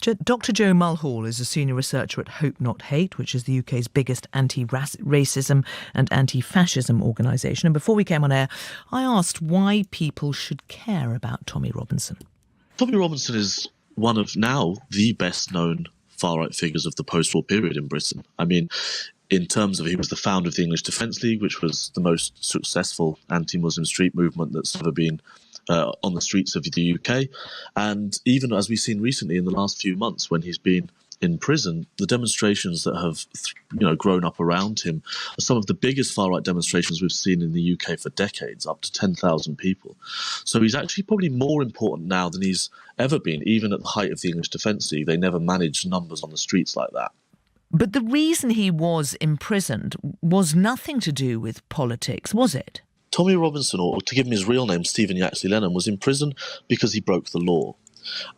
Dr. Joe Mulhall is a senior researcher at Hope Not Hate, which is the UK's biggest anti-racism and anti-fascism organisation. And before we came on air, I asked why people should care about Tommy Robinson. Tommy Robinson is one of now the best known far-right figures of the post-war period in Britain. I mean, in terms of he was the founder of the English Defence League, which was the most successful anti-Muslim street movement that's ever been on the streets of the UK. And even as we've seen recently in the last few months when he's been in prison, the demonstrations that have grown up around him are some of the biggest far-right demonstrations we've seen in the UK for decades, up to 10,000 people. So he's actually probably more important now than he's ever been. Even at the height of the English Defence League, they never managed numbers on the streets like that. But the reason he was imprisoned was nothing to do with politics, was it? Tommy Robinson, or to give him his real name, Stephen Yaxley Lennon, was in prison because he broke the law.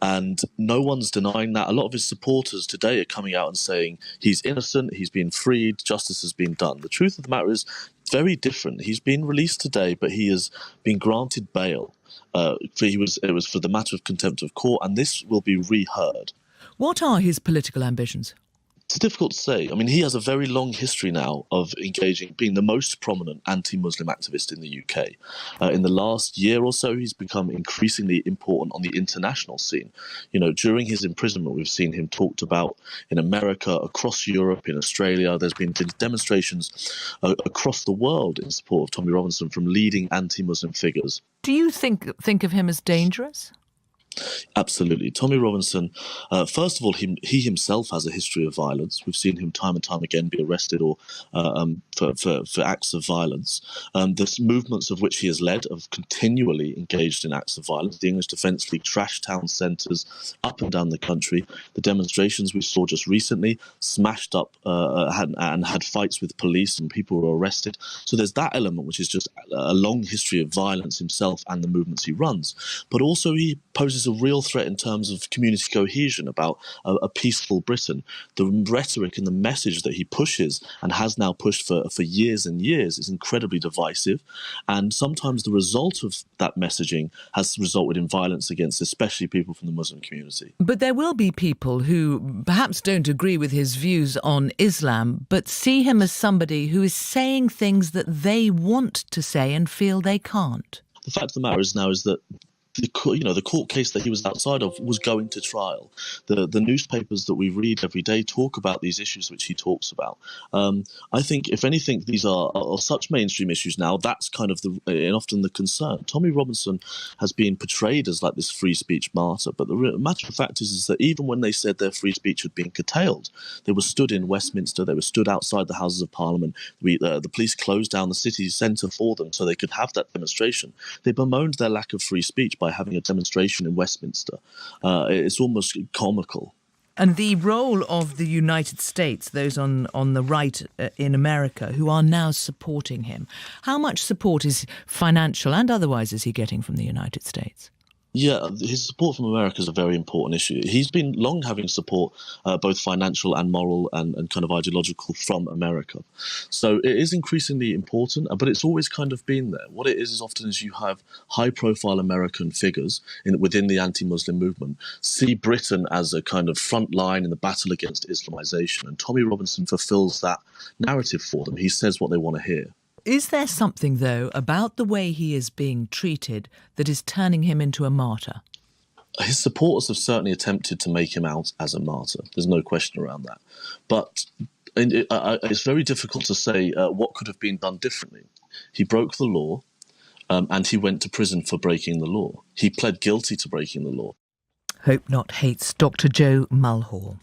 And no one's denying that. A lot of his supporters today are coming out and saying he's innocent, he's been freed, justice has been done. The truth of the matter is very different. He's been released today, but he has been granted bail. It was for the matter of contempt of court, and this will be reheard. What are his political ambitions? It's difficult to say. I mean, he has a very long history now of being the most prominent anti-Muslim activist in the UK. In the last year or so, he's become increasingly important on the international scene. During his imprisonment, we've seen him talked about in America, across Europe, in Australia. There's been demonstrations across the world in support of Tommy Robinson from leading anti-Muslim figures. Do you think of him as dangerous? Absolutely. Tommy Robinson, first of all, he himself has a history of violence. We've seen him time and time again be arrested or for acts of violence. The movements of which he has led have continually engaged in acts of violence. The English Defence League trash town centres up and down the country. The demonstrations we saw just recently smashed up and had fights with police, and people were arrested. So there's that element, which is just a long history of violence himself and the movements he runs. But also he poses a real threat in terms of community cohesion, about a peaceful Britain. The rhetoric and the message that he pushes and has now pushed for years and years is incredibly divisive. And sometimes the result of that messaging has resulted in violence against especially people from the Muslim community. But there will be people who perhaps don't agree with his views on Islam, but see him as somebody who is saying things that they want to say and feel they can't. The fact of the matter is that the court case that he was outside of was going to trial. The newspapers that we read every day talk about these issues which he talks about. I think, if anything, these are such mainstream issues now. That's kind of often the concern. Tommy Robinson has been portrayed as like this free speech martyr, but the matter of fact is that even when they said their free speech had been curtailed, they were stood in Westminster, they were stood outside the Houses of Parliament. The police closed down the city centre for them so they could have that demonstration. They bemoaned their lack of free speech by having a demonstration in Westminster. It's almost comical. And the role of the United States, those on the right in America who are now supporting him, how much support is financial and otherwise is he getting from the United States? Yeah, his support from America is a very important issue. He's been long having support, both financial and moral and kind of ideological, from America. So it is increasingly important, but it's always kind of been there. What it is often is you have high-profile American figures within the anti-Muslim movement see Britain as a kind of front line in the battle against Islamization, and Tommy Robinson fulfills that narrative for them. He says what they want to hear. Is there something, though, about the way he is being treated that is turning him into a martyr? His supporters have certainly attempted to make him out as a martyr. There's no question around that. But it's very difficult to say what could have been done differently. He broke the law, and he went to prison for breaking the law. He pled guilty to breaking the law. Hope Not Hate's Dr. Joe Mulhall.